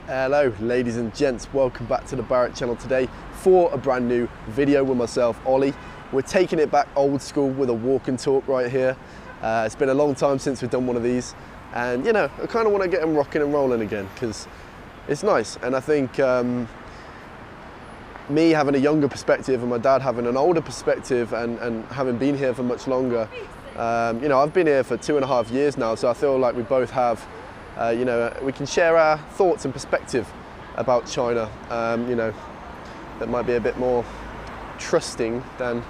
Hello ladies and gents, welcome back to the Barrett channel today for a brand new video with myself, Ollie. We're taking it back old school with a walk and talk right here. It's been a long time since we've done one of these, and you know, I kind of want to get them rocking and rolling again because it's nice. And I think me having a younger perspective and my dad having an older perspective and having been here for much longer, you know, I've been here for 2.5 years now, so I feel like we both have you know, we can share our thoughts and perspective about China, you know, that might be a bit more trusting than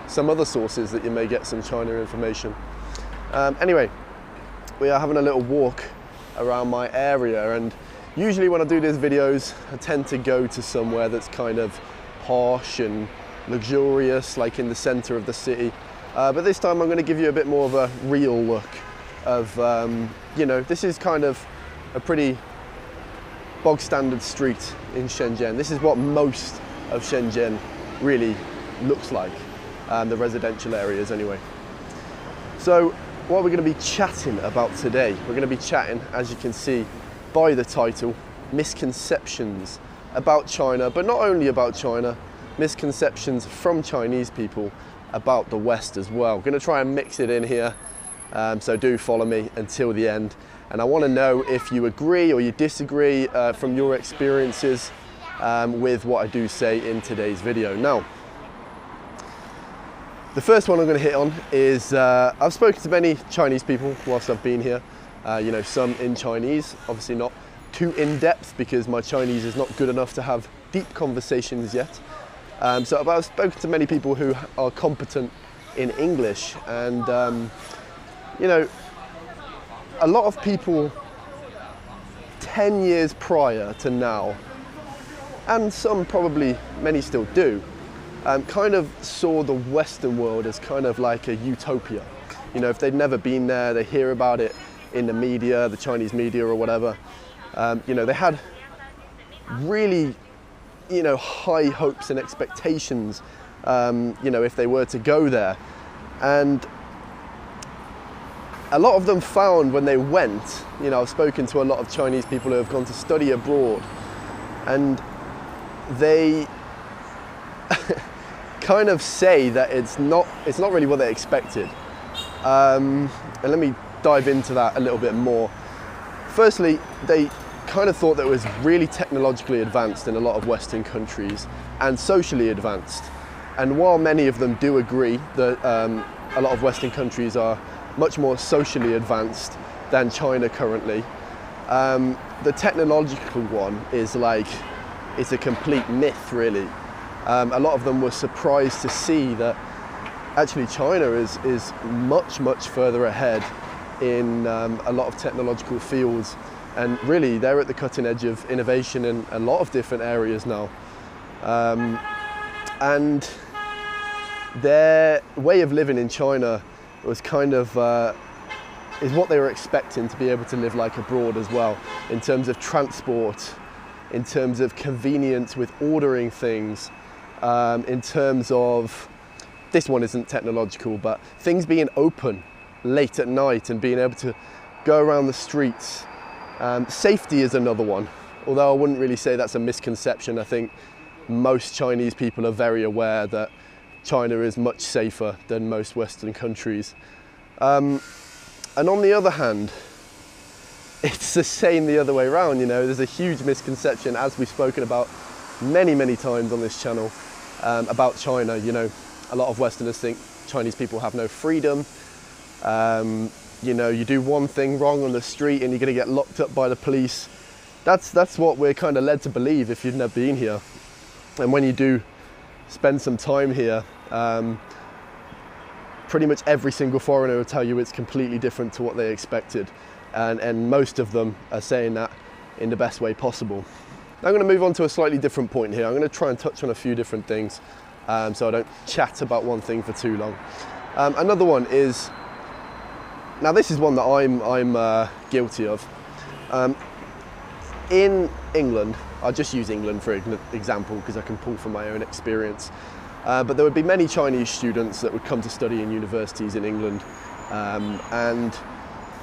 some other sources that you may get some China information. Anyway, we are having a little walk around my area, and usually when I do these videos, I tend to go to somewhere that's kind of posh and luxurious, like in the center of the city. But this time I'm going to give you a bit more of a real look of, you know, this is kind of a pretty bog standard street in Shenzhen. This is what most of Shenzhen really looks like, the residential areas anyway. So what we're going to be chatting about today, we're going to be chatting, as you can see by the title, misconceptions about China, but not only about China, misconceptions from Chinese people about the West as well. We're going to try and mix it in here. So do follow me until the end, and I want to know if you agree or you disagree from your experiences with what I do say in today's video. Now, the first one I'm going to hit on is I've spoken to many Chinese people whilst I've been here, you know, some in Chinese, obviously not too in-depth because my Chinese is not good enough to have deep conversations yet. So I've spoken to many people who are competent in English, and you know, a lot of people 10 years prior to now, and some probably, many still do, kind of saw the Western world as kind of like a utopia. You know, if they'd never been there, they hear about it in the media, the Chinese media or whatever. You know, they had really, you know, high hopes and expectations, you know, if they were to go there. And a lot of them found when they went, you know, I've spoken to a lot of Chinese people who have gone to study abroad, and they kind of say that it's not really what they expected. And let me dive into that a little bit more. Firstly, they kind of thought that it was really technologically advanced in a lot of Western countries and socially advanced. And while many of them do agree that a lot of Western countries are much more socially advanced than China currently, the technological one is like, it's a complete myth really. A lot of them were surprised to see that actually China is much further ahead in a lot of technological fields, and really they're at the cutting edge of innovation in a lot of different areas now. And their way of living in China was kind of is what they were expecting to be able to live like abroad as well, in terms of transport, in terms of convenience with ordering things, in terms of, this one isn't technological, but things being open late at night and being able to go around the streets. Safety is another one, although I wouldn't really say that's a misconception. I think most Chinese people are very aware that China is much safer than most Western countries. And on the other hand, it's the same the other way around. You know, there's a huge misconception, as we've spoken about many times on this channel, about China. You know, a lot of Westerners think Chinese people have no freedom. You know, you do one thing wrong on the street and you're going to get locked up by the police. That's what we're kind of led to believe if you've never been here. And when you do spend some time here, pretty much every single foreigner will tell you it's completely different to what they expected, and most of them are saying that in the best way possible. Now I'm going to move on to a slightly different point here. I'm going to try and touch on a few different things, so I don't chat about one thing for too long. Another one is, now this is one that I'm guilty of. In England, I'll just use England for example because I can pull from my own experience. But there would be many Chinese students that would come to study in universities in England, and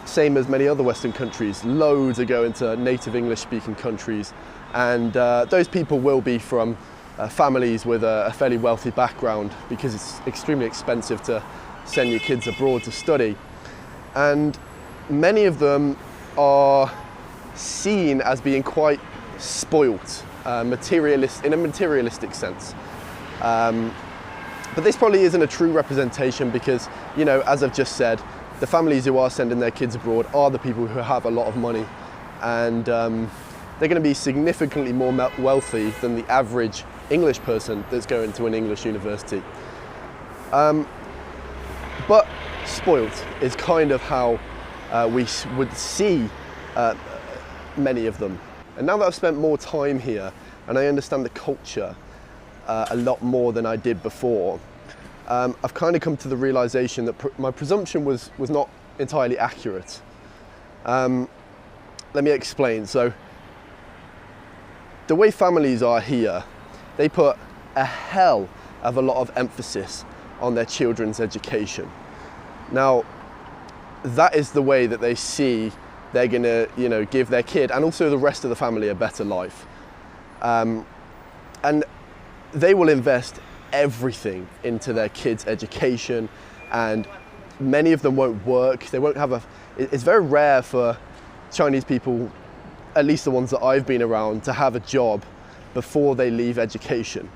same as many other Western countries, loads are going to native English speaking countries, and those people will be from families with a fairly wealthy background, because it's extremely expensive to send your kids abroad to study. And many of them are seen as being quite spoilt, in a materialistic sense. But this probably isn't a true representation, because, you know, as I've just said, the families who are sending their kids abroad are the people who have a lot of money, and they're going to be significantly more wealthy than the average English person that's going to an English university. But spoilt is kind of how we would see many of them. And now that I've spent more time here and I understand the culture a lot more than I did before, I've kind of come to the realization that my presumption was not entirely accurate. Let me explain. So, the way families are here, they put a hell of a lot of emphasis on their children's education. Now, that is the way that they see they're going to, you know, give their kid and also the rest of the family a better life. And they will invest everything into their kids' education, and many of them won't work. They won't have it's very rare for Chinese people, at least the ones that I've been around, to have a job before they leave education.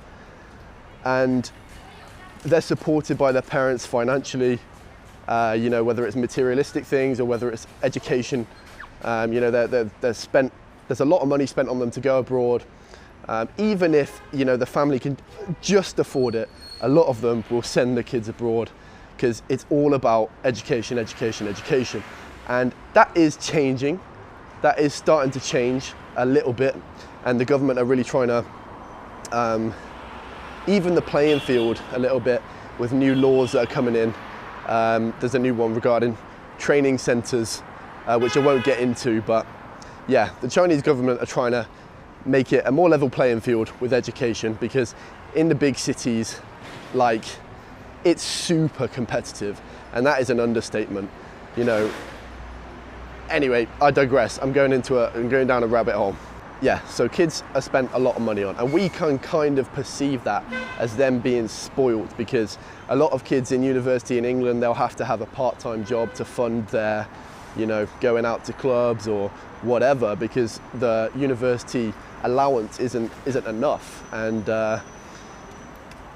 And they're supported by their parents financially, you know, whether it's materialistic things or whether it's education. You know, there's a lot of money spent on them to go abroad. Even if, you know, the family can just afford it, a lot of them will send their kids abroad, because it's all about education, education, education. And that is changing. That is starting to change a little bit. And the government are really trying to even the playing field a little bit with new laws that are coming in. There's a new one regarding training centres, which I won't get into, but yeah, the Chinese government are trying to make it a more level playing field with education, because in the big cities, like, it's super competitive, and that is an understatement, you know. Anyway, I digress. I'm going down a rabbit hole. Yeah, so kids are spent a lot of money on, and we can kind of perceive that as them being spoiled, because a lot of kids in university in England, they'll have to have a part-time job to fund their, you know, going out to clubs or whatever, because the university allowance isn't enough, and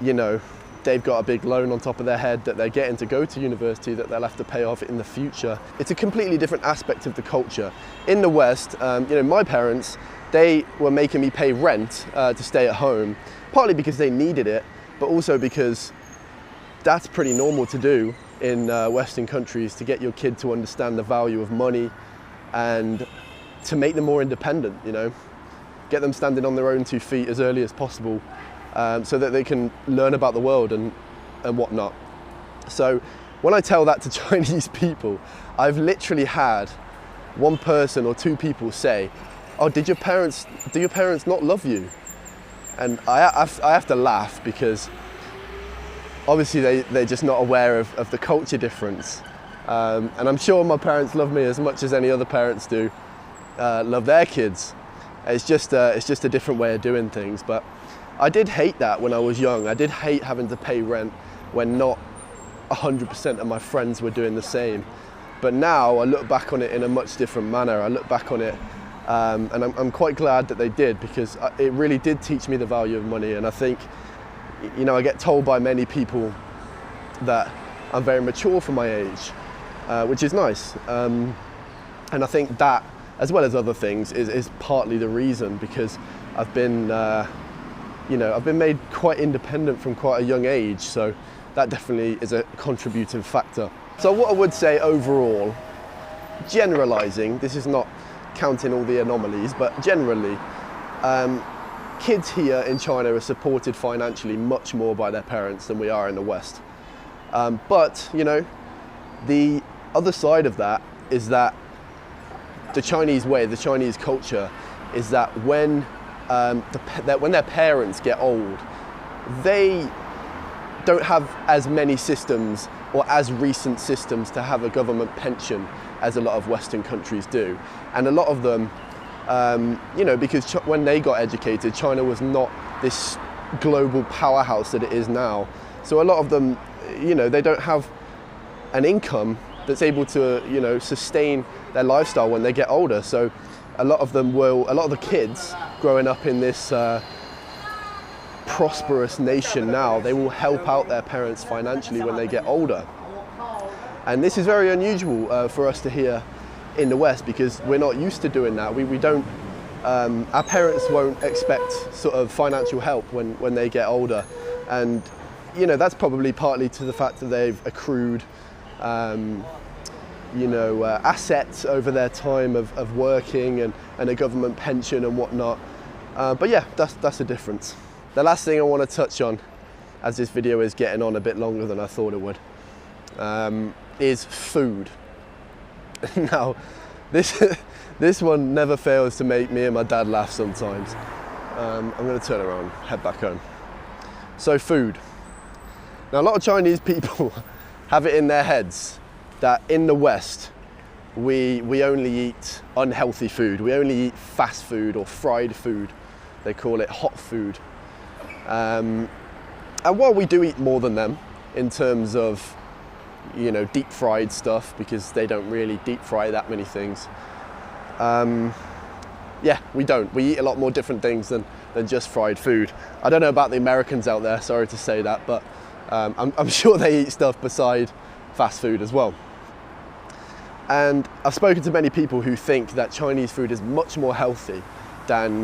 you know, they've got a big loan on top of their head that they're getting to go to university that they'll have to pay off in the future. It's a completely different aspect of the culture. In the West, you know, my parents, they were making me pay rent to stay at home, partly because they needed it, but also because that's pretty normal to do in Western countries, to get your kid to understand the value of money and to make them more independent, you know. Get them standing on their own 2 feet as early as possible, so that they can learn about the world and whatnot. So when I tell that to Chinese people, I've literally had one person or two people say, "Oh, do your parents not love you?" And I have to laugh, because obviously they're just not aware of the culture difference. And I'm sure my parents love me as much as any other parents do love their kids. It's just a different way of doing things. But I did hate that when I was young. I did hate having to pay rent when not 100% of my friends were doing the same. But now I look back on it in a much different manner. I look back on it and I'm quite glad that they did, because it really did teach me the value of money. And I think, you know, I get told by many people that I'm very mature for my age, which is nice. And I think that, as well as other things, is partly the reason, because I've been, you know, I've been made quite independent from quite a young age, so that definitely is a contributing factor. So what I would say overall, generalising, this is not counting all the anomalies, but generally, kids here in China are supported financially much more by their parents than we are in the West. But, you know, the other side of that is that the Chinese way, the Chinese culture, is that when their parents get old, they don't have as many systems or as recent systems to have a government pension as a lot of Western countries do. And a lot of them, you know, because when they got educated, China was not this global powerhouse that it is now. So a lot of them, you know, they don't have an income that's able to, you know, sustain their lifestyle when they get older. So a lot of the kids growing up in this prosperous nation now, they will help out their parents financially when they get older. And this is very unusual for us to hear in the West, because we're not used to doing that. We don't, our parents won't expect sort of financial help when they get older. And, you know, that's probably partly to the fact that they've accrued, you know, assets over their time of working and a government pension and whatnot. But yeah, that's the difference. The last thing I want to touch on, as this video is getting on a bit longer than I thought it would, is food. Now, this one never fails to make me and my dad laugh sometimes. I'm going to turn around, head back home. So food. Now, a lot of Chinese people have it in their heads that in the West, we only eat unhealthy food. We only eat fast food or fried food. They call it hot food. And while we do eat more than them in terms of, you know, deep fried stuff, because they don't really deep fry that many things. Yeah, we don't. We eat a lot more different things than just fried food. I don't know about the Americans out there, sorry to say that, but I'm sure they eat stuff beside fast food as well. And I've spoken to many people who think that Chinese food is much more healthy than,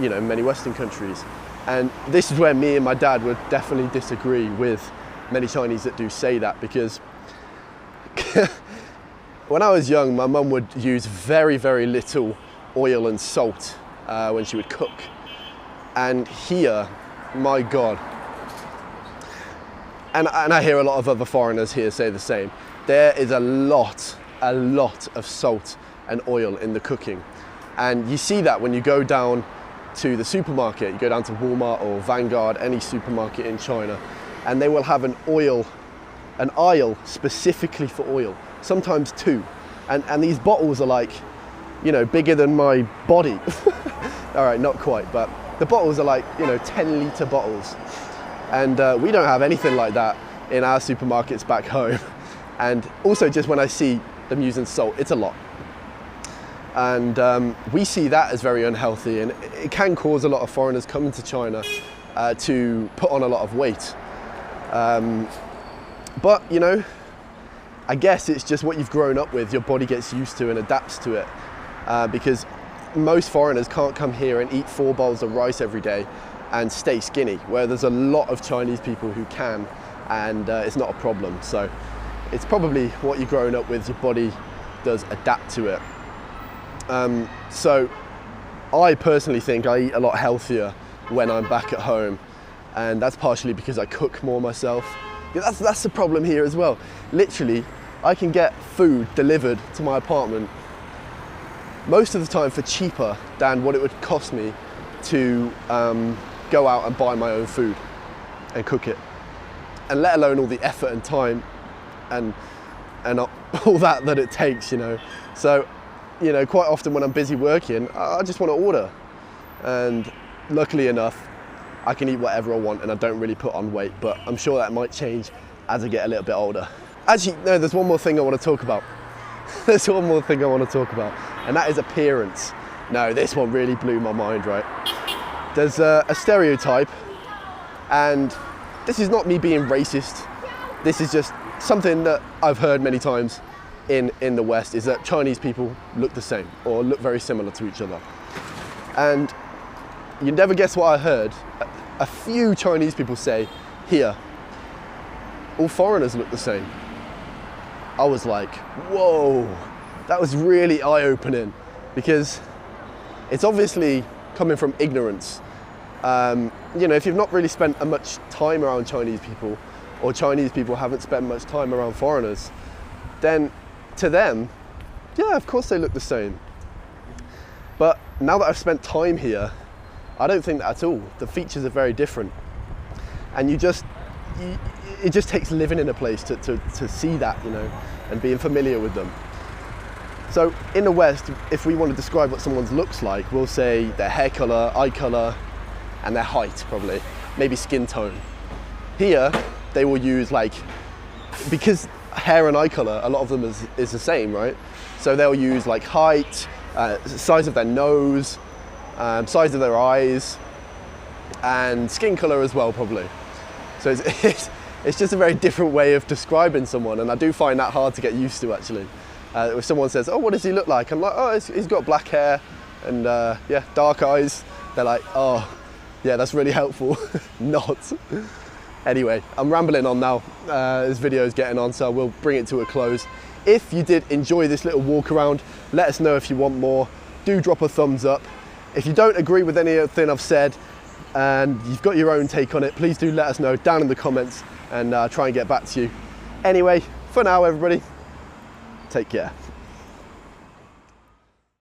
you know, many Western countries. And this is where me and my dad would definitely disagree with many Chinese that do say that, because when I was young, my mum would use very, very little oil and salt when she would cook. And here, my God, and I hear a lot of other foreigners here say the same, there is a lot of salt and oil in the cooking. And you see that when you go down to the supermarket, you go down to Walmart or Vanguard, any supermarket in China, and they will have an aisle specifically for oil, sometimes two. And these bottles are like, you know, bigger than my body. All right, not quite, but the bottles are like, you know, 10-litre bottles. And we don't have anything like that in our supermarkets back home. And also just when I see them using salt, it's a lot. And we see that as very unhealthy, and it can cause a lot of foreigners coming to China to put on a lot of weight. But, you know, I guess it's just what you've grown up with, your body gets used to and adapts to it. Because most foreigners can't come here and eat 4 bowls of rice every day and stay skinny, where there's a lot of Chinese people who can, and it's not a problem. So it's probably what you're growing up with, your body does adapt to it. So I personally think I eat a lot healthier when I'm back at home, and that's partially because I cook more myself. Yeah, that's the problem here as well. Literally, I can get food delivered to my apartment most of the time for cheaper than what it would cost me to go out and buy my own food and cook it, and let alone all the effort and time and all that it takes, you know. So, you know, quite often when I'm busy working, I just want to order, and luckily enough, I can eat whatever I want and I don't really put on weight, but I'm sure that might change as I get a little bit older. Actually, no, there's one more thing I want to talk about. There's one more thing I want to talk about, and that is appearance. No, this one really blew my mind, right? There's a stereotype, and this is not me being racist. This is just something that I've heard many times in the West, is that Chinese people look the same or look very similar to each other. And you never guess what I heard. A few Chinese people say, here, all foreigners look the same. I was like, whoa, that was really eye-opening, because it's obviously coming from ignorance. You know, if you've not really spent much time around Chinese people, or Chinese people haven't spent much time around foreigners, then to them, yeah, of course they look the same. But now that I've spent time here, I don't think that at all. The features are very different. And it just takes living in a place to see that, you know, and being familiar with them. So in the West, if we want to describe what someone looks like, we'll say their hair color, eye color, and their height probably, maybe skin tone. Here, they will use like, because hair and eye color, a lot of them is the same, right? So they'll use like height, size of their nose, size of their eyes, and skin color as well probably. So it's just a very different way of describing someone, and I do find that hard to get used to actually. If someone says, oh, what does he look like? I'm like, oh, he's got black hair and yeah, dark eyes. They're like, oh, yeah, that's really helpful. Not. Anyway, I'm rambling on now. This video is getting on, so we'll bring it to a close. If you did enjoy this little walk around, let us know if you want more. Do drop a thumbs up. If you don't agree with anything I've said and you've got your own take on it, please do let us know down in the comments and try and get back to you. Anyway, for now, everybody, take care.